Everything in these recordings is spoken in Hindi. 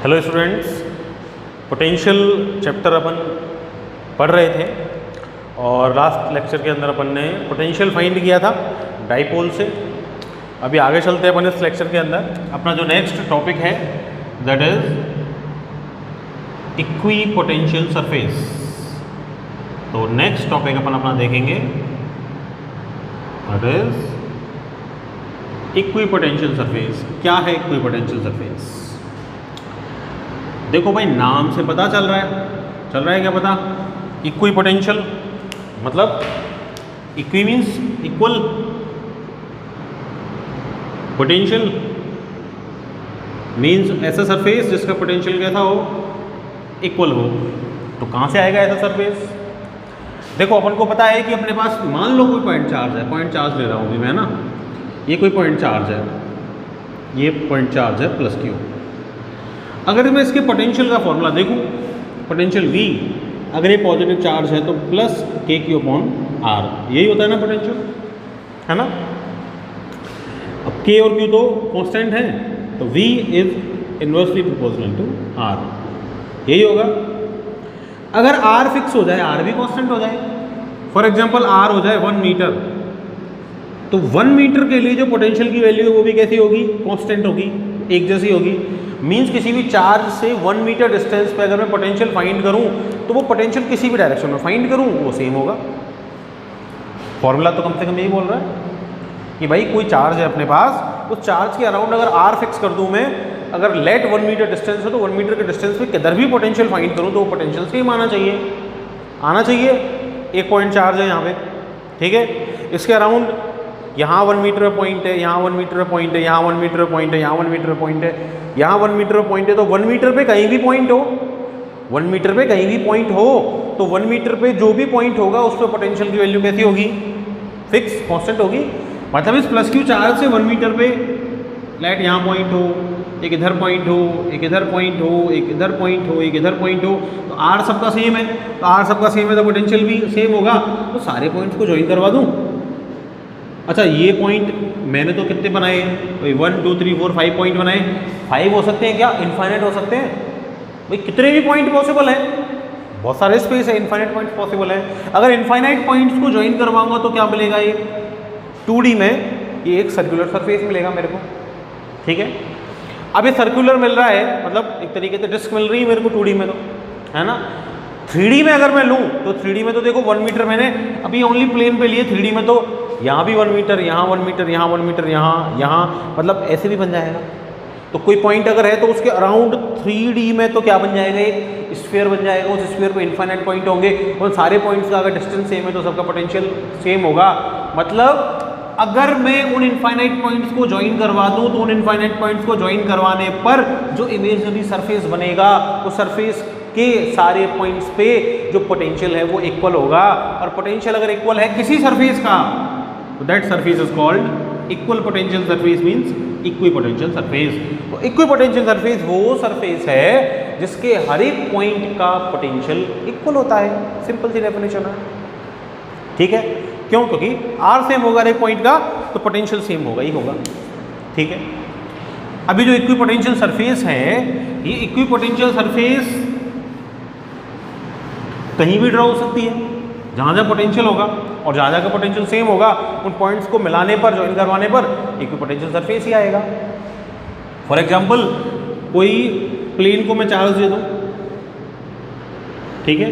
हेलो स्टूडेंट्स, पोटेंशियल चैप्टर अपन पढ़ रहे थे और लास्ट लेक्चर के अंदर अपन ने पोटेंशियल फाइंड किया था डाइपोल से। अभी आगे चलते हैं अपन इस लेक्चर के अंदर। अपना जो नेक्स्ट टॉपिक है that is equi potential surface. तो नेक्स्ट टॉपिक अपन अपना देखेंगे that is equi potential surface. क्या है इक्वी पोटेंशियल सरफेस? देखो भाई, नाम से पता चल रहा है क्या पता? इक्वी पोटेंशियल मतलब equi means equal, potential means ऐसा सरफेस जिसका पोटेंशियल कैसा हो, इक्वल हो। तो कहाँ से आएगा ऐसा सरफेस? देखो, अपन को पता है कि अपने पास मान लो कोई पॉइंट चार्ज है, पॉइंट चार्ज ले रहा हूँ अभी मैं ना, ये कोई पॉइंट चार्ज है, ये पॉइंट चार्ज है प्लस क्यू। अगर मैं इसके पोटेंशियल का फॉर्मूला देखूं, पोटेंशियल V, अगर ये पॉजिटिव चार्ज है तो प्लस के क्यू अपॉन आर, यही होता है ना पोटेंशियल, है ना। अब K और Q तो कांस्टेंट है, तो V is inversely proportional to R, यही होगा। अगर R फिक्स हो जाए, R भी कांस्टेंट हो जाए, फॉर एग्जांपल R हो जाए 1 मीटर, तो 1 मीटर के लिए जो पोटेंशियल की वैल्यू है वो भी कैसी होगी? कांस्टेंट होगी, एक जैसी होगी। मीन्स किसी भी चार्ज से 1 मीटर डिस्टेंस पे अगर मैं पोटेंशियल फाइंड करूं तो वो पोटेंशियल किसी भी डायरेक्शन में फाइंड करूं वो सेम होगा। फॉर्मूला तो कम से कम यही बोल रहा है कि भाई कोई चार्ज है अपने पास, उस चार्ज के अराउंड अगर R फिक्स कर दूं मैं, अगर लेट 1 मीटर डिस्टेंस है तो 1 मीटर के डिस्टेंस पे किधर भी पोटेंशियल फाइंड करूं तो वो पोटेंशियल सेम आना चाहिए। एक पॉइंट चार्ज है यहाँ पे, ठीक है। इसके अराउंड यहाँ 1 मीटर पे पॉइंट है, यहाँ 1 मीटर पे पॉइंट है, यहाँ 1 मीटर पे पॉइंट है, यहाँ 1 मीटर पे पॉइंट है, यहाँ 1 मीटर पे पॉइंट है। तो 1 मीटर पे कहीं भी पॉइंट हो, 1 मीटर पे कहीं भी पॉइंट हो तो 1 मीटर पे जो भी पॉइंट होगा उस पर पोटेंशियल की वैल्यू कैसी होगी? फिक्स, कांस्टेंट होगी। मतलब इस प्लस क्यू चार्ज से 1 मीटर पे लेट यहाँ पॉइंट हो, एक इधर पॉइंट हो, एक इधर पॉइंट हो, एक इधर पॉइंट हो, एक इधर पॉइंट हो, तो R सबका सेम है, तो R सबका सेम है तो पोटेंशियल भी सेम होगा। तो सारे पॉइंट्स को ज्वाइन करवा दूँ। अच्छा, ये पॉइंट मैंने तो कितने बनाए? 1 2 3 4 5 पॉइंट बनाए। 5 हो सकते हैं क्या? इनफाइनाइट हो सकते हैं भाई, कितने भी पॉइंट पॉसिबल है, बहुत सारे स्पेस है, इनफाइनाइट पॉइंट पॉसिबल है। अगर इनफाइनाइट पॉइंट्स को ज्वाइन करवाऊंगा तो क्या मिलेगा? ये 2D में ये एक सर्कुलर सरफेस मिलेगा मेरे को, ठीक है। अब ये सर्कुलर मिल रहा है, मतलब एक तरीके से डिस्क मिल रही है मेरे को 2D में, तो है ना। 3D में अगर मैं लूँ तो 3D में तो देखो 1 मीटर मैंने अभी ओनली प्लेन पे लिए, 3D में तो यहाँ भी 1 मीटर, यहाँ 1 मीटर, यहाँ 1 मीटर, यहाँ मतलब ऐसे भी बन जाएगा। तो कोई पॉइंट अगर है तो उसके अराउंड 3D में तो क्या बन जाएगा? एक स्फीयर बन जाएगा। उस स्फीयर पे इनफाइनाइट पॉइंट होंगे और सारे पॉइंट्स का अगर डिस्टेंस सेम है तो सबका पोटेंशियल सेम होगा। मतलब अगर मैं उन इनफाइनाइट पॉइंट्स को ज्वाइन करवा दूं तो उन इनफाइनाइट पॉइंट्स को ज्वाइन करवाने पर जो इमेजिनरी सरफेस बनेगा उस सरफेस के सारे पॉइंट्स पे जो पोटेंशियल है वो इक्वल होगा। और पोटेंशियल अगर इक्वल है किसी सरफेस का तो that surface is called equal potential surface, means equi potential surface. तो इक्वी पोटेंशियल सरफेस वो सरफेस है जिसके हर एक पॉइंट का पोटेंशियल इक्वल होता है। सिंपल सी डेफिनेशन है, ठीक है। क्यों? क्योंकि R सेम होगा हर एक पॉइंट का तो पोटेंशियल सेम होगा ही होगा, ठीक है। अभी जो इक्वी पोटेंशियल सरफेस है, ये इक्वी पोटेंशियल सरफेस कहीं भी ड्रॉ हो सकती है, जहाँ जहाँ पोटेंशियल होगा और जहाँ जहाँ का पोटेंशियल सेम होगा उन पॉइंट्स को मिलाने पर, ज्वाइन करवाने पर इक्वी पोटेंशियल सरफेस ही आएगा। फॉर एग्जाम्पल कोई प्लेन को मैं चार्ज दे दूँ, ठीक है,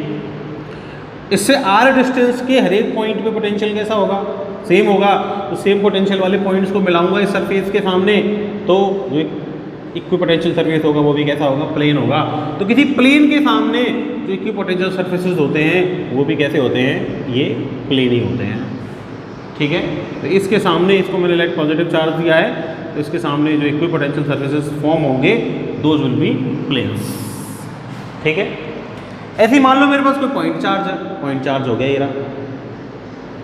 इससे R डिस्टेंस के हर एक पॉइंट पे पोटेंशियल कैसा होगा? सेम होगा। तो सेम पोटेंशियल वाले पॉइंट्स को मिलाऊंगा इस सरफेस के सामने तो जो इक्वी पोटेंशियल सरफेस होगा वो भी कैसा होगा? प्लेन होगा। तो किसी प्लेन के सामने जो इक्वी पोटेंशियल सरफेसेस होते हैं वो भी कैसे होते हैं? ये प्लेन ही होते हैं, ठीक है। तो इसके सामने, इसको मैंने लाइक पॉजिटिव चार्ज दिया है, तो इसके सामने जो इक्वी पोटेंशियल सरफेसेस फॉर्म होंगे दोज विल बी प्लेन्स, ठीक है। ऐसे ही मान लो मेरे पास कोई पॉइंट चार्ज है, पॉइंट चार्ज हो गया ये रहा,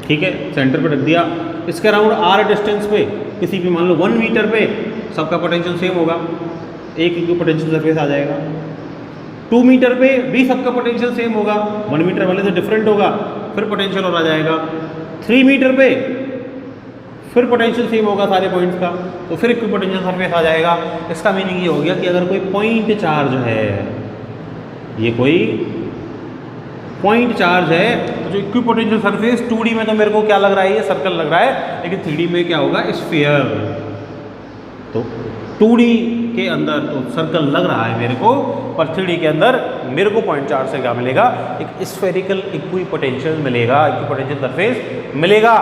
ठीक है, सेंटर पे रख दिया। इसके अराउंड R डिस्टेंस पे किसी भी मान लो 1 मीटर पे सबका पोटेंशियल सेम होगा, एक इक्वी पोटेंशियल सरफेस आ जाएगा। 2 मीटर पे भी सबका पोटेंशियल सेम होगा, 1 मीटर वाले से डिफरेंट होगा, फिर पोटेंशियल और आ जाएगा। 3 मीटर पे फिर पोटेंशियल सेम होगा सारे पॉइंट्स का, तो फिर इक्विपोटेंशियल सरफेस आ जाएगा। इसका मीनिंग ये हो गया कि अगर कोई पॉइंट चार्ज है, ये कोई पॉइंट चार्ज है, तो जो इक्विपोटेंशियल सरफेस 2D में तो मेरे को क्या लग रहा है, ये सर्कल लग रहा है, लेकिन 3D में क्या होगा, स्फीयर। तो 2D के अंदर तो सर्कल लग रहा है मेरे को, पर 3D के अंदर मेरे को पॉइंट चार्ज से क्या मिलेगा, एक स्फेरिकल इक्विपोटेंशियल मिलेगा, इक्विपोटेंशियल सरफेस मिलेगा।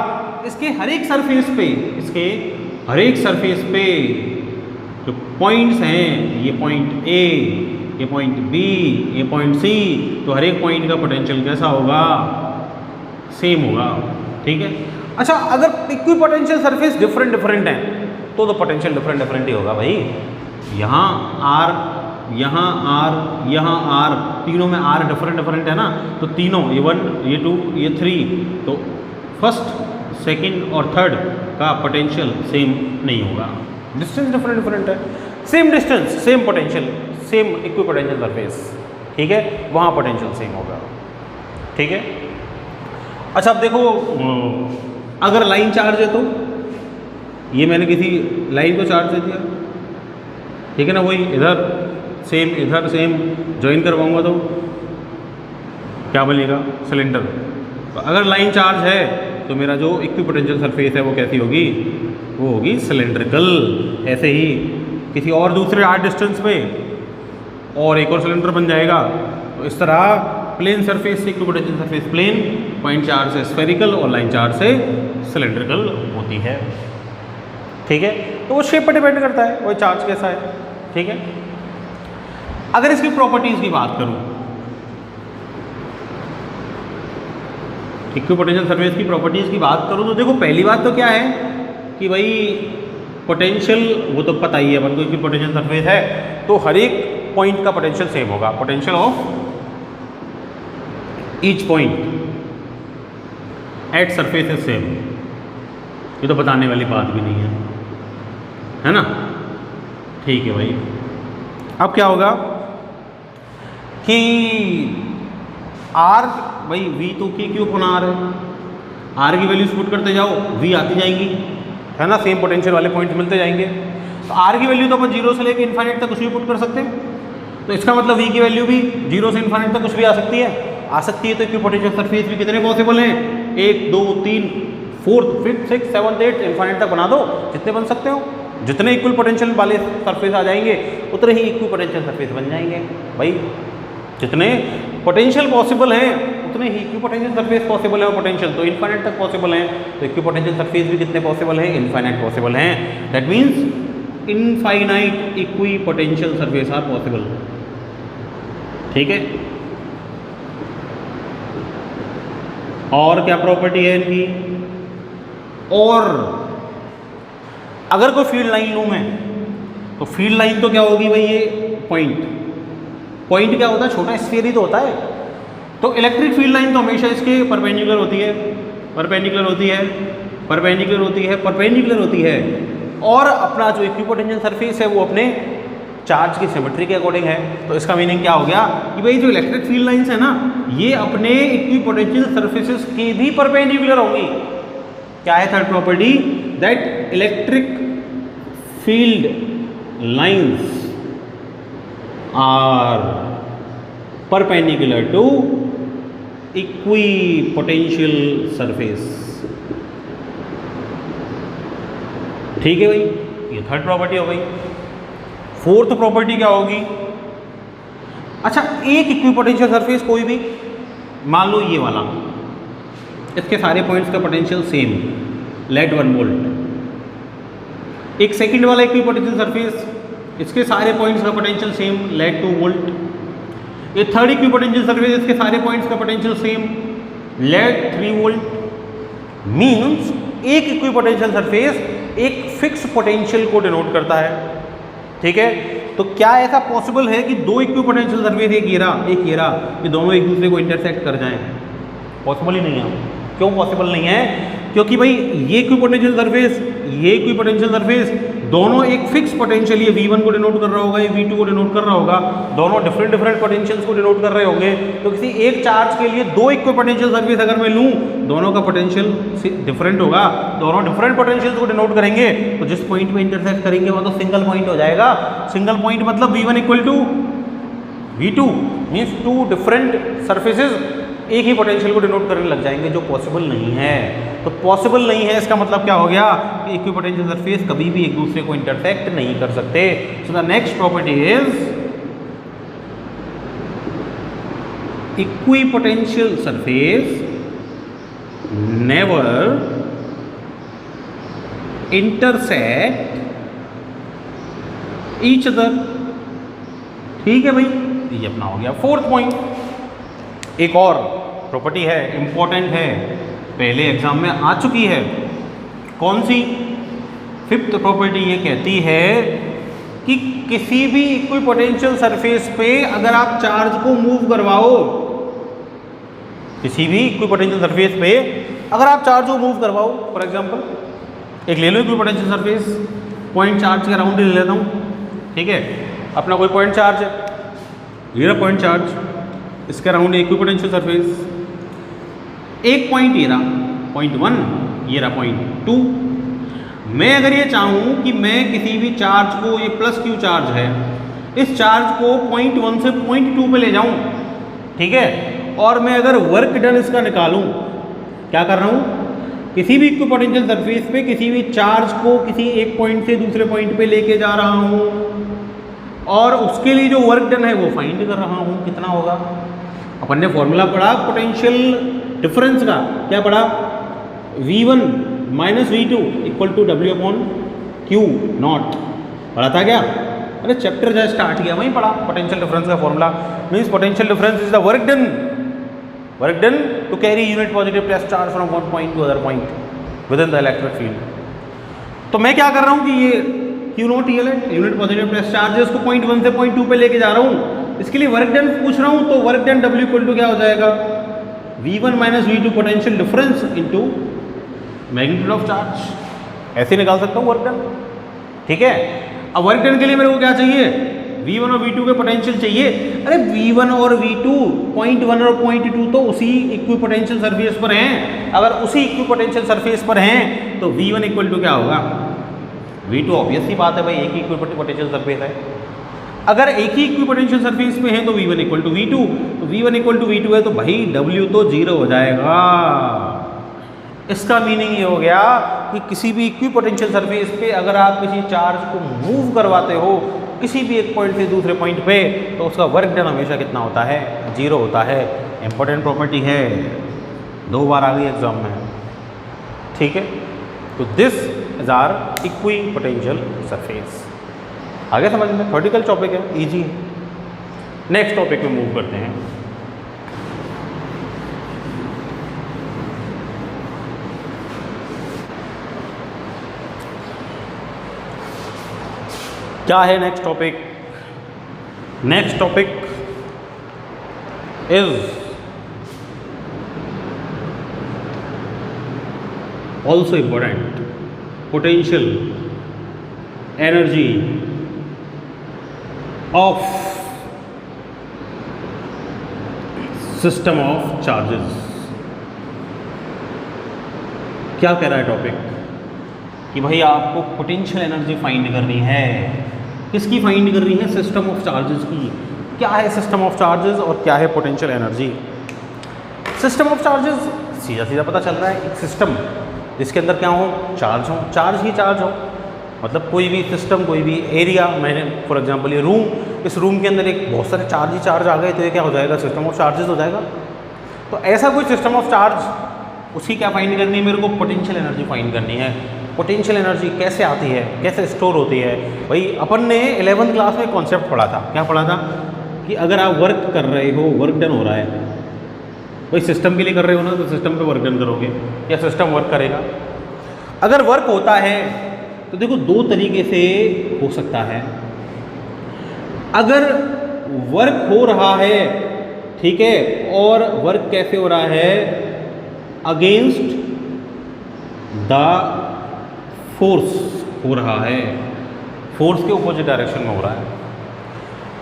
इसके हर एक सरफेस पे, इसके हर एक सरफेस पे जो पॉइंट्स हैं, ये पॉइंट ए, ये पॉइंट बी, ये पॉइंट सी, तो हर एक पॉइंट का पोटेंशियल कैसा होगा, सेम होगा। ठीक है। अच्छा, अगर इक्विपोटेंशियल सरफेस डिफरेंट है तो पोटेंशियल डिफरेंट ही होगा भाई। यहाँ आर, यहाँ आर, यहाँ आर, तीनों में आर डिफरेंट है ना, तो तीनों, ये 1, ये 2, ये 3, तो फर्स्ट, सेकंड और थर्ड का पोटेंशियल सेम नहीं होगा। डिस्टेंस डिफरेंट है, same distance same potential, same equipotential surface. ठीक है, वहाँ पोटेंशियल सेम होगा। ठीक है। अच्छा, अब देखो, अगर लाइन चार्ज है तो ये मैंने किसी लाइन को चार्ज दे दिया, ठीक है ना, वही इधर सेम ज्वाइन करवाऊंगा तो क्या बनेगा, सिलेंडर। तो अगर लाइन चार्ज है तो मेरा जो इक्विपोटेंशियल सरफेस है वो कैसी होगी, वो होगी सिलेंड्रिकल। ऐसे ही किसी और दूसरे आर डिस्टेंस पे और एक और सिलेंडर बन जाएगा। तो इस तरह प्लेन सरफेस से equipotential surface plane, point charge से स्फेरिकल और लाइन चार्ज से सिलेंड्रिकल होती है। ठीक है। तो वो शेप पर डिपेंड करता है, वो चार्ज कैसा है। ठीक है। अगर इसकी प्रॉपर्टीज की बात करूं, इक्विपोटेंशियल सरफेस की प्रॉपर्टीज की बात करूं, तो देखो पहली बात तो क्या है कि भाई पोटेंशियल, वो तो पता ही है अपन को, इक्विपोटेंशियल सरफेस है तो हर एक पॉइंट का पोटेंशियल सेम होगा। Potential of each point at surface is same. ये तो बताने वाली बात भी नहीं है ना। ठीक है भाई। अब क्या होगा कि आर, भाई वी तो की क्यू अपॉन आर है, आर की वैल्यूज पुट करते जाओ, वी आती जाएंगी, है ना, सेम पोटेंशियल वाले पॉइंट्स मिलते जाएंगे। तो आर की वैल्यू तो अपन 0 से लेकर इन्फाइनाइट तक कुछ भी पुट कर सकते हैं, तो इसका मतलब वी की वैल्यू भी 0 से इन्फाइनाइट तक कुछ भी आ सकती है। तो इक्विपोटेंशियल सरफेस भी कितने पॉसिबल हैं, 1, 2, 3, 4, 5, 6, 7, 8 इन्फाइनाइट तक बना दो, जितने बन सकते हो। जितने इक्वल पोटेंशियल वाले सरफेस आ जाएंगे उतने ही इक्विपोटेंशियल सरफेस बन जाएंगे भाई। जितने पोटेंशियल पॉसिबल हैं उतने ही इक्विपोटेंशियल सरफेस पॉसिबल है, और पोटेंशियल तो इनफाइनाइट तक पॉसिबल है, तो इक्विपोटेंशियल सरफेस भी कितने पॉसिबल हैं, इनफाइनाइट पॉसिबल हैं। That means infinite equipotential surface are possible. ठीक है। और क्या प्रॉपर्टी है इनकी, और अगर कोई फील्ड लाइन लूँ मैं, तो फील्ड लाइन तो क्या होगी भाई, ये पॉइंट क्या होता है, छोटा स्फीयर ही तो होता है। तो इलेक्ट्रिक फील्ड लाइन तो हमेशा इसके परपेंडिकुलर होती है, परपेंडिकुलर होती है, परपेंडिकुलर होती है, परपेंडिकुलर होती है। और अपना जो इक्विपोटेंशियल सरफेस है वो अपने चार्ज की सिमेट्री के अकॉर्डिंग है। तो इसका मीनिंग क्या हो गया कि भाई जो इलेक्ट्रिक फील्ड लाइंस है ना, ये अपने इक्विपोटेंशियल सरफेसेस की भी परपेंडिकुलर होंगी। क्या है third property, that electric field lines are perpendicular to equipotential surface. ठीक है भाई, ये थर्ड प्रॉपर्टी हो गई। फोर्थ प्रॉपर्टी क्या होगी, अच्छा एक इक्विपोटेंशियल सरफेस कोई भी, मान लो ये वाला, इसके सारे पॉइंट्स का पोटेंशियल सेम, लेट 1 वोल्ट। एक सेकंड वाला इक्विपोटेंशियल सरफेस, इसके सारे पॉइंट्स का पोटेंशियल सेम, लेट 2 वोल्ट। ये थर्ड इक्विपोटेंशियल सरफेस, इसके सारे पॉइंट्स का potential same, let 3 volt. Means एक इक्विपोटेंशियल सरफेस एक फिक्स पोटेंशियल को डिनोट करता है। ठीक है। तो क्या ऐसा पॉसिबल है कि दो इक्विपोटेंशियल सरफेस, एक ये रहा, ये दोनों एक दूसरे को इंटरसेक्ट कर जाएं? पॉसिबल ही नहीं है। क्यों पॉसिबल नहीं है? क्योंकि भाई ये इक्विपोटेंशियल सरफेस दोनों एक फिक्स पोटेंशियल, ये V1 को डिनोट कर रहा होगा, ये V2 को डिनोट कर रहा होगा, दोनों डिफरेंट पोटेंशियल्स को डिनोट कर रहे होंगे। तो किसी एक चार्ज के लिए दो इक्विपोटेंशियल सरफेस अगर मैं लूँ, दोनों का पोटेंशियल डिफरेंट होगा, दोनों डिफरेंट पोटेंशियल्स को डिनोट करेंगे, तो जिस पॉइंट पे इंटरसेक्ट करेंगे वो तो सिंगल पॉइंट हो जाएगा। सिंगल पॉइंट मतलब V1 equal to V2 means two different surfaces एक ही पोटेंशियल को डिनोट करने लग जाएंगे, जो पॉसिबल नहीं है। तो पॉसिबल नहीं है इसका मतलब क्या हो गया कि इक्विपोटेंशियल सरफेस कभी भी एक दूसरे को इंटरसेक्ट नहीं कर सकते। So the next property is equipotential surface never intersect each other. ठीक है भाई, ये अपना हो गया फोर्थ पॉइंट। एक और प्रॉपर्टी है, इंपॉर्टेंट है, पहले एग्जाम में आ चुकी है। कौन सी? फिफ्थ प्रॉपर्टी ये कहती है कि किसी भी इक्विपोटेंशियल सरफेस पे अगर आप चार्ज को मूव करवाओ, किसी भी इक्विपोटेंशियल सरफेस पे अगर आप चार्ज को मूव करवाओ, फॉर एग्जांपल एक ले लो इक्विपोटेंशियल सरफेस, पॉइंट चार्ज के अराउंड ले लेता हूँ, ठीक है, अपना कोई पॉइंट चार्ज है, ये रहा पॉइंट चार्ज, इसके अराउंड इक्विपोटेंशियल सरफेस, एक पॉइंट ये रहा पॉइंट 1, ये रहा पॉइंट 2। मैं अगर ये चाहूँ कि मैं किसी भी चार्ज को, ये प्लस क्यू चार्ज है, इस चार्ज को पॉइंट 1 से पॉइंट 2 पे ले जाऊँ, ठीक है, और मैं अगर वर्क डन इसका निकालूँ, क्या कर रहा हूँ, किसी भी इक्विपोटेंशियल सरफेस पे किसी भी चार्ज को किसी एक पॉइंट से दूसरे पॉइंट पे लेके जा रहा हूँ और उसके लिए जो वर्क डन है वो फाइंड कर रहा हूँ, कितना होगा। अपन ने फॉर्मूला पढ़ा पोटेंशियल डिफरेंस का, क्या पढ़ा, V1 minus V2 equal to W/Q not, पढ़ा था क्या? अरे चैप्टर जब स्टार्ट किया वहीं पढ़ा पोटेंशियल डिफरेंस का formula. Means potential difference is the work done to carry unit positive plus charge from one point to other point within the electric field. तो मैं क्या कर रहा हूँ कि ये Q0 unit positive plus charge है, उसको पॉइंट 1 से पॉइंट 2 पे लेके जा रहा हूँ, इसके लिए वर्क डन पूछ रहा हूँ, तो work done W equal to क्या हो जाएगा, V1 minus V2 potential difference into magnitude of charge. ऐसे निकाल सकता हूँ वर्क डन, ठीक है। अब वर्क डन के लिए मेरे को क्या चाहिए, V1 और V2 के पोटेंशियल चाहिए। अरे V1 और V2 पॉइंट 1 और पॉइंट 2 तो उसी इक्विपोटेंशियल सरफेस पर हैं। अगर उसी इक्विपोटेंशियल सरफेस पर हैं तो V1 इक्वल टू क्या होगा, V2 ऑब्वियस सी बात है भाई, एक ही इक्विपोटेंशियल सरफेस है। अगर एक ही इक्विपोटेंशियल सरफेस पे है तो V1 इक्वल टू V2, तो V1 इक्वल टू V2 है तो भाई W तो 0 हो जाएगा। इसका मीनिंग ये हो गया कि किसी भी इक्विपोटेंशियल सरफेस पे अगर आप किसी चार्ज को मूव करवाते हो किसी भी एक पॉइंट से दूसरे पॉइंट पे, तो उसका वर्क डन हमेशा कितना होता है, 0 होता है। इंपॉर्टेंट प्रॉपर्टी है, 2 बार आ गई एग्जाम में, ठीक है। तो this is are equipotential surface. आगे समझ में, थ्योरेटिकल टॉपिक है, इजी है। नेक्स्ट टॉपिक में मूव करते हैं। क्या है next topic? Next topic is also important, potential energy of system of charges. क्या कह रहा है टॉपिक कि भाई आपको पोटेंशियल एनर्जी फाइंड करनी है। किसकी फाइंड करनी है? सिस्टम ऑफ चार्जेस की। क्या है सिस्टम ऑफ चार्जेस और क्या है potential energy? System of charges सीधा सीधा पता चल रहा है, एक सिस्टम जिसके अंदर क्या हो, चार्ज हो, चार्ज ही चार्ज हो, मतलब कोई भी सिस्टम, कोई भी एरिया, मैंने फॉर एग्जांपल ये रूम, इस रूम के अंदर एक बहुत सारे चार्ज ही चार्ज आ गए तो ये क्या हो जाएगा, सिस्टम ऑफ चार्जेस हो जाएगा। तो ऐसा कोई सिस्टम ऑफ चार्ज, उसकी क्या फाइंड करनी है मेरे को? पोटेंशियल एनर्जी फाइंड करनी है। पोटेंशियल एनर्जी कैसे आती है, कैसे स्टोर होती है? भाई अपन ने 11th क्लास में कॉन्सेप्ट पढ़ा था, क्या पढ़ा था कि अगर आप वर्क कर रहे हो, वर्क डन हो रहा है, भाई सिस्टम के लिए कर रहे हो ना, तो सिस्टम पे वर्क डन करोगे या सिस्टम वर्क करेगा। अगर वर्क होता है तो देखो 2 तरीके से हो सकता है। अगर वर्क हो रहा है, ठीक है, और वर्क कैसे हो रहा है, अगेंस्ट द फोर्स हो रहा है, फोर्स के अपोजिट डायरेक्शन में हो रहा है।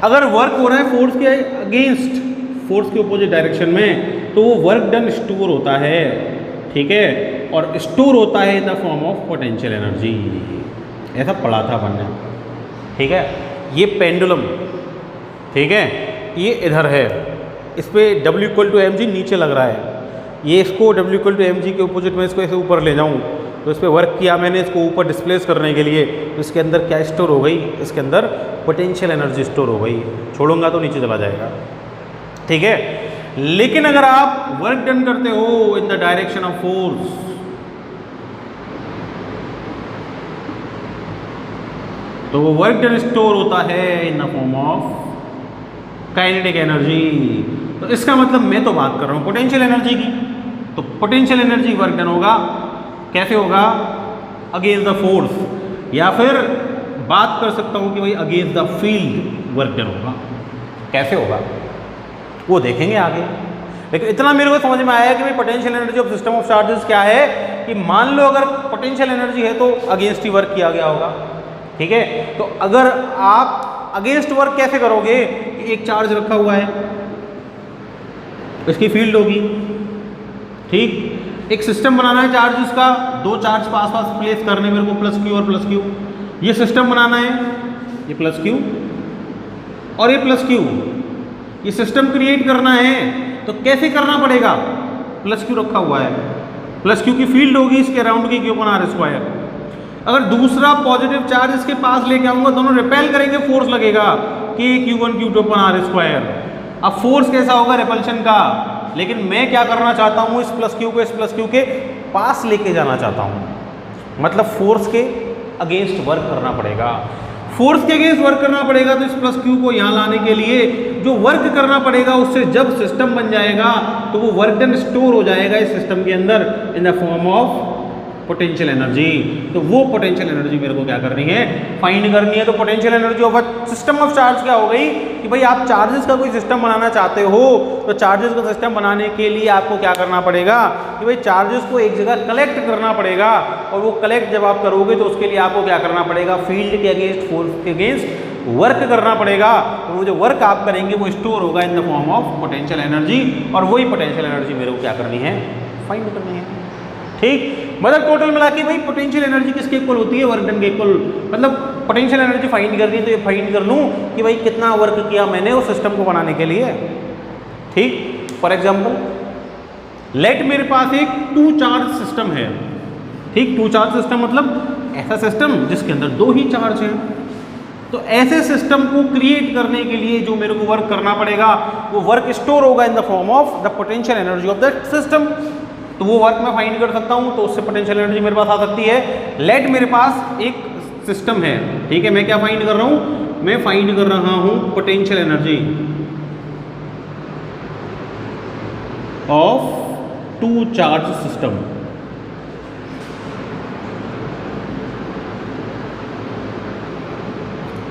अगर वर्क हो रहा है फोर्स के अगेंस्ट, फोर्स के अपोजिट डायरेक्शन में, तो वो वर्क डन स्टोर होता है, ठीक है, और स्टोर होता है in the form of potential energy. ऐसा पढ़ा था अपन ने, ठीक है। ये पेंडुलम, ठीक है, ये इधर है, इस पर W=mg नीचे लग रहा है, ये इसको W=mg के अपोजिट में इसको ऐसे ऊपर ले जाऊँ तो इस पर वर्क किया मैंने, इसको ऊपर डिस्प्लेस करने के लिए, तो इसके अंदर क्या स्टोर हो गई, इसके अंदर पोटेंशियल एनर्जी स्टोर हो गई। छोड़ूंगा तो नीचे चला जाएगा, ठीक है। लेकिन अगर आप वर्क डन करते हो in the direction of force, तो वो वर्क डन स्टोर होता है in the form of kinetic energy. तो इसका मतलब मैं तो बात कर रहा हूं पोटेंशियल एनर्जी की, तो पोटेंशियल एनर्जी वर्क डन होगा, कैसे होगा, अगेंस्ट द फोर्स, या फिर बात कर सकता हूं कि भाई against the field work done होगा। कैसे होगा वो देखेंगे आगे, लेकिन इतना मेरे को समझ में आया कि भाई potential energy of system of charges क्या है, कि मान लो अगर पोटेंशियल एनर्जी है तो अगेंस्ट ही वर्क किया गया होगा, ठीक है। तो अगर आप अगेंस्ट वर्क कैसे करोगे, एक चार्ज रखा हुआ है, इसकी फील्ड होगी, ठीक, एक सिस्टम बनाना है चार्जेस का, दो चार्ज पास पास प्लेस करने मेरे को, प्लस क्यू और प्लस क्यू, ये सिस्टम बनाना है, ये प्लस क्यू और ये प्लस क्यू, ये सिस्टम क्रिएट करना है, तो कैसे करना पड़ेगा, प्लस क्यू रखा हुआ है, प्लस क्यू की फील्ड होगी इसके अराउंड की Q/R²। अगर दूसरा पॉजिटिव चार्ज इसके पास लेके आऊंगा, दोनों रिपेल करेंगे, फोर्स लगेगा कि Q1 Q2/R²। अब फोर्स कैसा होगा, रिपल्शन का, लेकिन मैं क्या करना चाहता हूं, इस प्लस क्यू को इस प्लस क्यू के पास लेके जाना चाहता हूं, मतलब फोर्स के अगेंस्ट वर्क करना पड़ेगा। फोर्स के अगेंस्ट वर्क करना पड़ेगा, तो इस प्लस क्यू को यहां लाने के लिए जो वर्क करना पड़ेगा, उससे जब सिस्टम बन जाएगा तो वो वर्क डन स्टोर हो जाएगा इस सिस्टम के अंदर in the form of potential energy. तो वो पोटेंशियल एनर्जी मेरे को क्या करनी है, फाइंड करनी है। तो potential energy of system of charge क्या हो गई, कि भाई आप चार्जेस का कोई सिस्टम बनाना चाहते हो, तो चार्जेस का सिस्टम बनाने के लिए आपको क्या करना पड़ेगा, कि भाई चार्जेस को एक जगह कलेक्ट करना पड़ेगा, और वो कलेक्ट जब आप करोगे तो उसके लिए आपको क्या करना पड़ेगा, फील्ड के अगेंस्ट, फोर्स के अगेंस्ट वर्क करना पड़ेगा। तो वो जो वर्क आप करेंगे वो स्टोर होगा in the form of potential energy, और वही पोटेंशियल एनर्जी मेरे को क्या करनी है, फाइंड करनी है, ठीक। मतलब टोटल मिला के भाई पोटेंशियल एनर्जी किसके इक्वल होती है, वर्क डन के इक्वल। मतलब पोटेंशियल एनर्जी फाइंड करनी है तो ये फाइंड कर लूँ कि भाई कितना वर्क किया मैंने उस सिस्टम को बनाने के लिए, ठीक। फॉर एग्जांपल लेट मेरे पास एक 2 चार्ज सिस्टम है, ठीक। 2 चार्ज सिस्टम मतलब ऐसा सिस्टम जिसके अंदर 2 ही चार्ज हैं। तो ऐसे सिस्टम को क्रिएट करने के लिए जो मेरे को वर्क करना पड़ेगा, वो वर्क स्टोर होगा in the form of the potential energy of that system. तो वो वर्क मैं फाइंड कर सकता हूं, तो उससे पोटेंशियल एनर्जी मेरे पास आ सकती है। लेट मेरे पास एक सिस्टम है, ठीक है, मैं क्या फाइंड कर रहा हूं, मैं फाइंड कर रहा हूं potential energy of 2 charge system.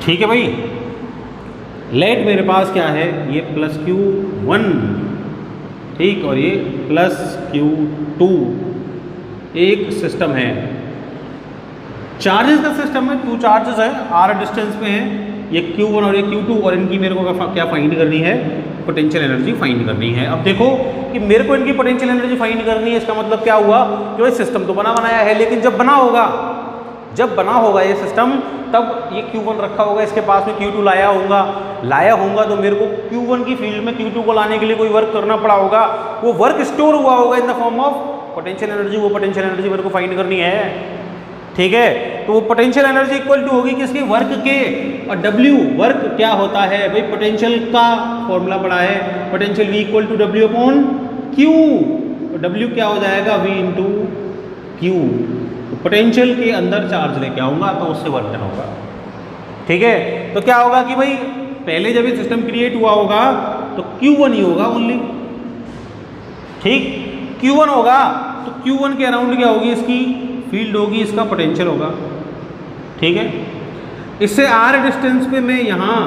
ठीक है भाई, लेट मेरे पास क्या है, ये प्लस Q1, ठीक, और ये प्लस Q2 एक सिस्टम है, चार्जेस का सिस्टम है, 2 चार्जेस है, R डिस्टेंस पे है, ये Q1 और ये Q2, और इनकी मेरे को क्या फाइंड करनी है, पोटेंशियल एनर्जी फाइंड करनी है। अब देखो कि मेरे को इनकी पोटेंशियल एनर्जी फाइंड करनी है, इसका मतलब क्या हुआ कि भाई सिस्टम तो बना बनाया है, लेकिन जब बना होगा ये सिस्टम, तब ये Q1 रखा होगा, इसके पास में Q2 लाया होगा, तो मेरे को Q1 की फील्ड में Q2 को लाने के लिए कोई वर्क करना पड़ा होगा, वो वर्क स्टोर हुआ होगा in the form of potential energy. वो पोटेंशियल एनर्जी मेरे को फाइंड करनी है, ठीक है। तो वो पोटेंशियल एनर्जी इक्वल टू होगी किसकी, वर्क के, और W वर्क क्या होता है भाई, पोटेंशियल का फॉर्मूला पढ़ा है, potential V equal to W/Q, तो W क्या हो जाएगा, V इंटू Q। पोटेंशियल के अंदर चार्ज लेके आऊंगा तो उससे वर्क डन होगा, ठीक है। तो क्या होगा कि भाई पहले जब ये सिस्टम क्रिएट हुआ होगा तो Q1 ही होगा ओनली, ठीक, Q1 होगा, तो Q1 के अराउंड क्या होगी, इसकी फील्ड होगी, इसका पोटेंशियल होगा, ठीक है। इससे R डिस्टेंस पे मैं यहाँ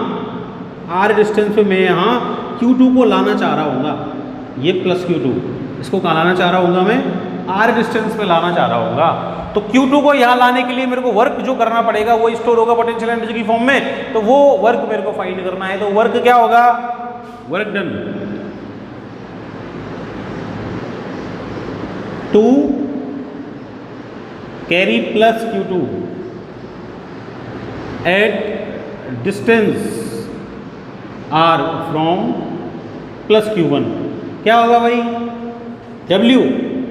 Q2 को लाना चाह रहा हूँगा, ये प्लस Q2, इसको कहाँ लाना चाह रहा हूँगा मैं, r डिस्टेंस पे लाना चाह रहा होगा, तो Q2 को यहाँ लाने के लिए मेरे को वर्क जो करना पड़ेगा वो स्टोर होगा पोटेंशियल एनर्जी की फॉर्म में, तो वो वर्क मेरे को फाइंड करना है। तो वर्क क्या होगा, work done to carry plus Q2 at distance r from plus Q1, क्या होगा भाई, W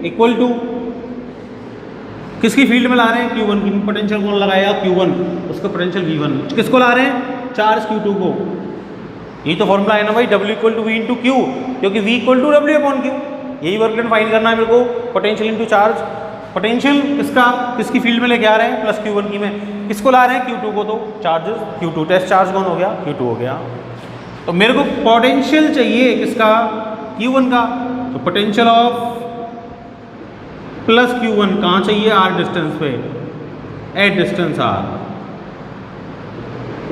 इक्वल टू किसकी फील्ड में ला रहे हैं, Q1 की। पोटेंशियल कौन लगाया, Q1, उसका पोटेंशियल V1। किसको ला रहे हैं, चार्ज Q2 को। यही तो फॉर्मूला है ना भाई, W equal to V into Q, क्योंकि V equal to W upon Q. यही वर्क डन फाइंड करना है मेरे को, पोटेंशियल इंटू चार्ज। पोटेंशियल किसका, किसकी फील्ड में लेके आ रहे हैं, प्लस Q1 की में। किसको ला रहे हैं, Q2 को, तो चार्ज Q2, टेस्ट चार्ज कौन हो गया, Q2 हो गया। तो मेरे को पोटेंशियल चाहिए किसका, Q1 का, तो पोटेंशियल ऑफ प्लस Q1 कहाँ चाहिए, R डिस्टेंस पे, एट डिस्टेंस R,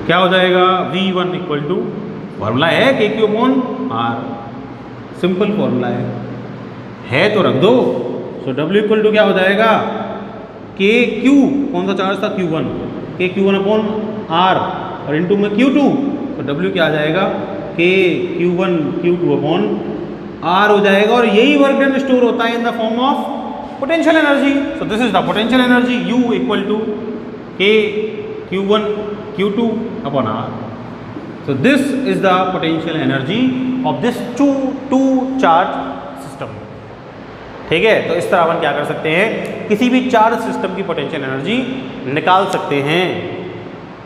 क्या हो जाएगा, V1 इक्वल टू, फॉर्मूला है KQ upon R, simple formula है तो रख दो। सो W इक्वल टू क्या हो जाएगा, KQ, कौन सा चार्ज था, Q1, KQ1 अपॉन R और इनटू में Q2, तो W क्या आ जाएगा, KQ1 Q2 अपॉन R हो जाएगा। और यही वर्क डन स्टोर होता है in the form of potential energy. So this is the potential energy, U equal to K Q1 Q2 upon R. So this is the potential energy of this two charge system. ठीक है, तो इस तरह अपन क्या कर सकते हैं, किसी भी चार्ज सिस्टम की पोटेंशियल एनर्जी निकाल सकते हैं।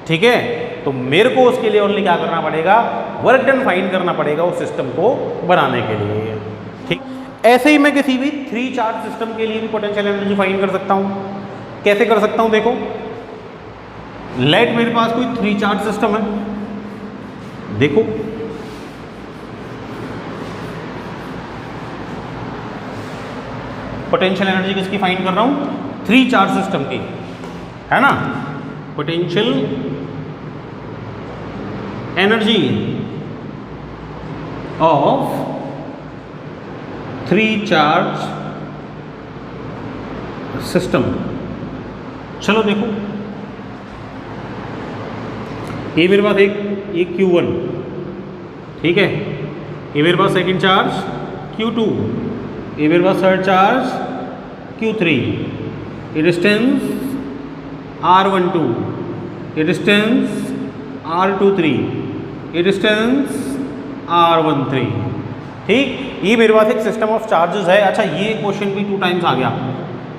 ठीक है, तो मेरे को उसके लिए ओनली क्या करना पड़ेगा, वर्क डन फाइंड करना पड़ेगा उस सिस्टम को बनाने के लिए। ठीक, ऐसे ही मैं किसी भी 3 चार्ज सिस्टम के लिए भी पोटेंशियल एनर्जी फाइंड कर सकता हूं। कैसे कर सकता हूं, देखो, लेट मेरे पास कोई 3 चार्ज सिस्टम है, देखो पोटेंशियल एनर्जी किसकी फाइंड कर रहा हूं, 3 चार्ज सिस्टम की, है ना। Potential energy of 3 charge system. चलो देखो, ये मेरे पास एक Q1, ठीक है, ये मेरे पास सेकंड चार्ज Q2, ये मेरे पास थर्ड चार्ज Q3, ये डिस्टेंस R12, ये डिस्टेंस R23, ये डिस्टेंस R13। ठीक, ये मेरे पास एक सिस्टम ऑफ चार्जेस है। अच्छा, ये क्वेश्चन भी 2 टाइम्स आ गया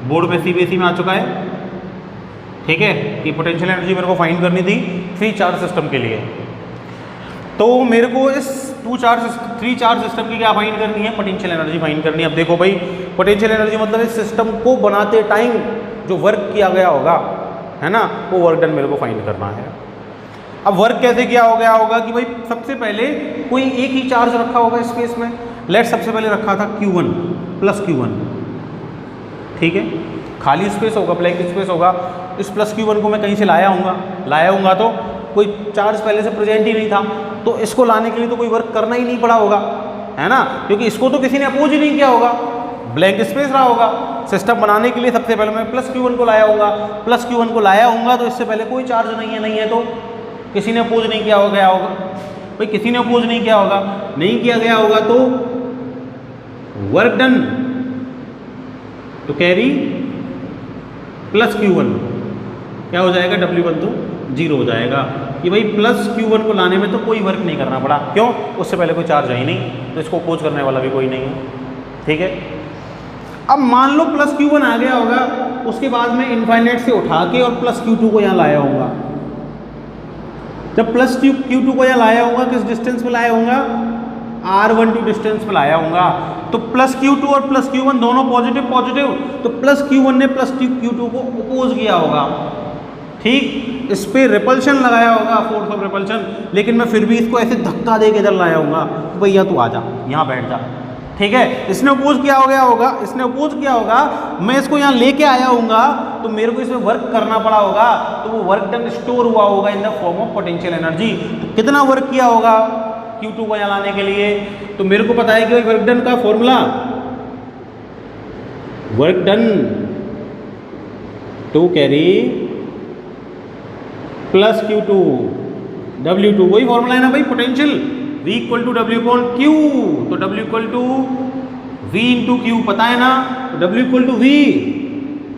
बोर्ड में, CBSE में आ चुका है। ठीक है, कि पोटेंशियल एनर्जी मेरे को फाइंड करनी थी 3 चार्ज सिस्टम के लिए, तो मेरे को इस 3 चार्ज सिस्टम की क्या फाइंड करनी है, पोटेंशियल एनर्जी फाइंड करनी है। अब देखो भाई, पोटेंशियल एनर्जी मतलब इस सिस्टम को बनाते टाइम जो वर्क किया गया होगा, है ना, वो वर्क डन मेरे को फाइंड करना है। अब वर्क कैसे किया हो गया होगा कि भाई सबसे पहले कोई एक ही चार्ज रखा होगा स्पेस में। लेट सबसे पहले रखा था Q1 प्लस Q1, ठीक है, खाली स्पेस होगा, ब्लैंक स्पेस होगा। इस प्लस Q1 को मैं कहीं से लाया हूँगा तो कोई चार्ज पहले से प्रेजेंट ही नहीं था, तो इसको लाने के लिए तो कोई वर्क करना ही नहीं पड़ा होगा, है ना, क्योंकि इसको तो किसी ने अपोज ही नहीं किया होगा, ब्लैंक स्पेस रहा होगा। सिस्टम बनाने के लिए सबसे पहले मैं प्लस Q1 को लाया होगा, प्लस Q1 को लाया होगा तो इससे पहले कोई चार्ज नहीं है तो किसी ने अपोज नहीं किया होगा भाई, किसी ने अपोज नहीं किया होगा, नहीं किया गया होगा तो वर्क डन तो कैरी प्लस Q1 क्या हो जाएगा, W1 तो 0 हो जाएगा कि भाई प्लस Q1 को लाने में तो कोई वर्क नहीं करना पड़ा, क्यों, उससे पहले कोई चार्ज है ही नहीं, तो इसको अपोज करने वाला भी कोई नहीं है। ठीक है, अब मान लो प्लस Q1 आ गया होगा, उसके बाद में इनफाइनाइट से उठा के और प्लस Q2 को यहाँ लाया होगा। जब प्लस Q2 को यहाँ लाया होगा, किस डिस्टेंस पे लाया होगा, R12 डिस्टेंस पे लाया होगा, तो प्लस Q2 और प्लस Q1 दोनों पॉजिटिव, तो प्लस Q1 ने प्लस Q2 को अपोज किया होगा। ठीक, इस पे रिपल्शन लगाया होगा, फोर्स ऑफ रिपल्शन, लेकिन मैं फिर भी इसको ऐसे धक्का दे के इधर लाया हूँगा, भैया तू आ जा, यहाँ बैठ जा। ठीक है, इसने अपोज किया होगा, मैं इसको यहाँ लेके आया हूँगा, तो मेरे को इसमें वर्क करना पड़ा होगा, तो वो वर्क डन स्टोर हुआ होगा in the form of potential energy. तो कितना वर्क किया होगा Q2 को यहाँ लाने के लिए, तो मेरे को पता है कि वर्क डन का formula work done to carry plus Q2 W2, वही फॉर्मूला है ना भाई potential, V equal to W upon Q, तो W equal to V into Q पता है ना, तो W equal to V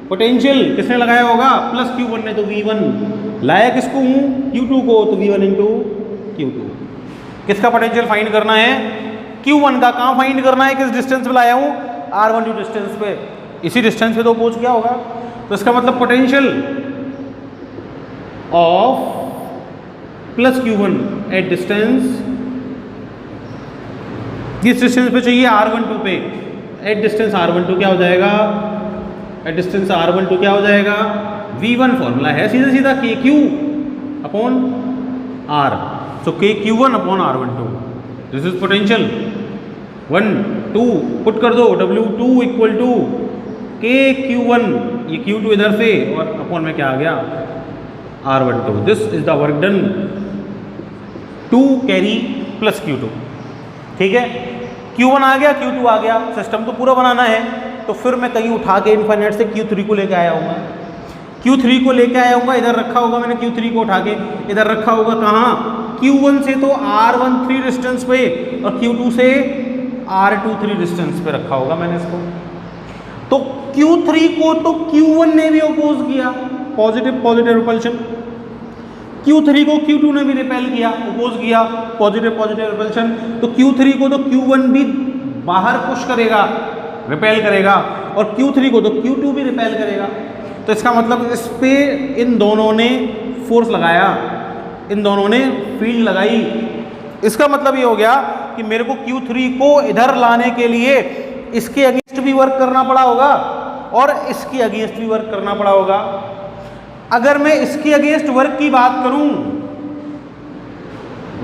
potential किसने लगाया होगा, प्लस Q1 ने, तो V1 लाया किसको हूँ, Q2 को, तो V1 इंटू Q2। किसका पोटेंशियल फाइंड करना है, Q1 का। कहाँ फाइंड करना है, किस डिस्टेंस पे लाया हूँ, R12 डिस्टेंस पे, इसी डिस्टेंस पे तो पहुंच गया होगा। तो इसका मतलब potential of plus Q1 at distance, किस डिस्टेंस पे चाहिए, R12 पे, एट डिस्टेंस R12 क्या हो जाएगा, एट डिस्टेंस R12 क्या हो जाएगा, V1 फॉर्मूला है सीधा सीधा KQ upon R, so KQ1 upon R12, this is potential. 1 2 put कर दो, W2 इक्वल टू KQ1, ये Q2 इधर से और अपॉन में क्या आ गया, R12। This is the work done to carry plus Q2। ठीक है, Q1 आ गया, Q2 आ गया, सिस्टम तो पूरा बनाना है, तो फिर मैं कहीं उठा के इनफाइनाइट से Q3 को लेके आया हूँगा, Q3 को लेके आया हूँगा, इधर रखा होगा मैंने Q3 को उठा के, इधर रखा होगा कहाँ, Q1 से तो R13 डिस्टेंस पे और Q2 से R23 डिस्टेंस पे रखा होगा मैंने इसको। तो Q3 को तो Q1 ने भी अपोज किया, पॉजिटिव पॉजिटिव रिपल्शन, Q3 को Q2 ने भी रिपेल किया, अपोज किया, पॉजिटिव पॉजिटिव रिपल्शन, तो Q3 को तो Q1 भी बाहर पुश करेगा, रिपेल करेगा, और Q3 को तो Q2 भी रिपेल करेगा। तो इसका मतलब इस पे इन दोनों ने फोर्स लगाया, इन दोनों ने फील्ड लगाई। इसका मतलब ये हो गया कि मेरे को Q3 को इधर लाने के लिए इसके अगेंस्ट भी वर्क करना पड़ा होगा और इसके अगेंस्ट भी वर्क करना पड़ा होगा। अगर मैं इसके अगेंस्ट वर्क की बात करूं,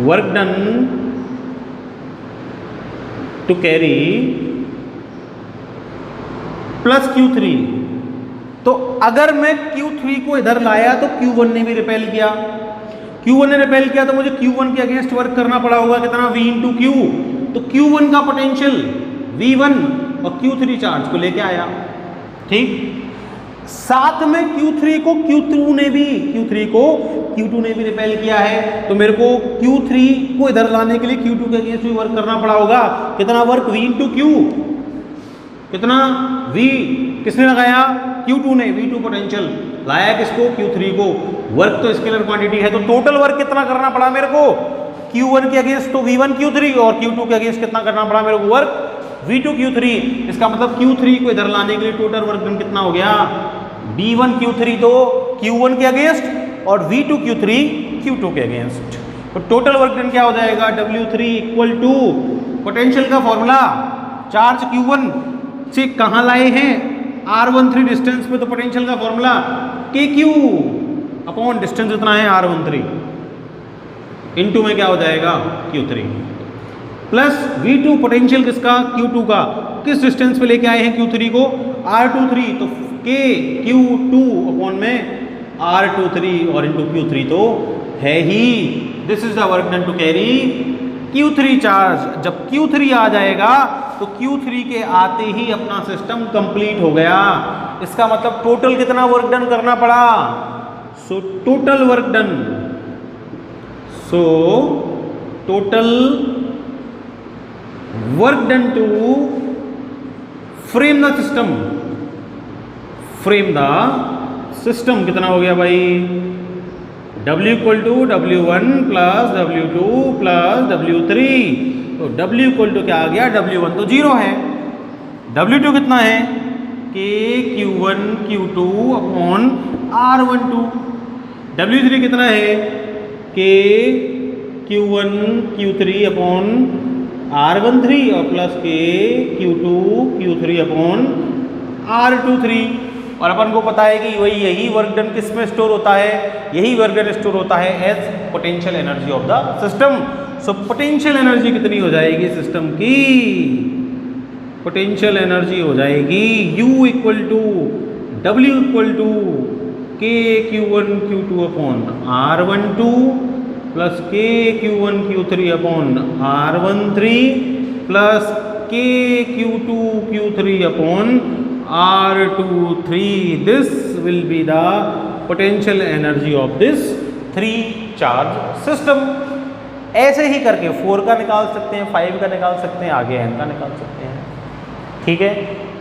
work done to carry plus Q3, तो अगर मैं Q3 को इधर लाया तो Q1 ने भी रिपेल किया, Q1 ने रिपेल किया तो मुझे Q1 के अगेंस्ट वर्क करना पड़ा होगा, कितना, V इंटू क्यू, तो Q1 का पोटेंशियल V1 और Q3 चार्ज को लेके आया। ठीक, साथ में Q3 को Q2 ने भी Q2 ने भी रिपेल किया है, तो मेरे को Q3 को इधर लाने के लिए Q2 के अगेंस्ट भी वर्क करना पड़ा होगा, कितना वर्क, V इंटू क्यू, कितना, V किसने लगाया, Q2 ने, V2 पोटेंशियल लाया किसको, Q3 को, वर्क तो स्केलर क्वांटिटी है, तो टोटल वर्क कितना करना पड़ा मेरे को, Q1 के अगेंस्ट तो V1 Q3 और Q2 के अगेंस्ट कितना करना पड़ा मेरे को, वर्क V2 Q3। इसका मतलब Q3 को इधर लाने के लिए टोटल वर्क डन कितना हो गया, B1 Q3 तो Q1 के अगेंस्ट और V2 Q3 Q2 के अगेंस्ट, तो टोटल वर्क डन क्या हो जाएगा, W3 इक्वल टू पोटेंशियल का फॉर्मूला, चार्ज Q1 से कहाँ लाए हैं, R13 डिस्टेंस पे, तो पोटेंशियल का फॉर्मूला KQ अपॉन डिस्टेंस इतना है R13 इनटू में क्या हो जाएगा, Q3 प्लस V2 पोटेंशियल किसका, Q2 का, किस डिस्टेंस पे लेके आए हैं Q3 को, R23, तो KQ2 अपॉन में R23 और इंटू Q3 तो है ही। This is the work done to carry Q3 charge. जब Q3 आ जाएगा तो Q3 के आते ही अपना सिस्टम कंप्लीट हो गया। इसका मतलब टोटल कितना वर्क डन करना पड़ा, so total work done, so total work done to frame the system, frame the system कितना हो गया भाई, W equal to W1 plus W2 plus W3, तो W इक्वल टू क्या आ गया, W1 तो 0 है, W2 कितना है, KQ1 Q2 upon R12, W3 कितना है, KQ1 Q3 अपॉन R13 और plus KQ2 Q3 upon R23। और अपन को पता है कि वही यही वर्क डन किस में स्टोर होता है, यही वर्क डन स्टोर होता है as potential energy of the system. So potential energy कितनी हो जाएगी सिस्टम की, पोटेंशियल एनर्जी हो जाएगी U equal to W equal to KQ1 Q2 upon R12 plus KQ1 Q3 upon R13 plus KQ2 Q3 upon R23, this will be the potential energy of this 3 charge system। ऐसे ही करके 4 का निकाल सकते हैं, 5 का निकाल सकते हैं, आगे n का निकाल सकते हैं। ठीक है,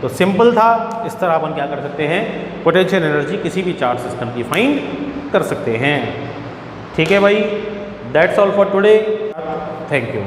तो सिंपल था। इस तरह अपन क्या कर सकते हैं, पोटेंशियल एनर्जी किसी भी चार्ज सिस्टम की फाइंड कर सकते हैं। ठीक है भाई, that's all for today, thank you.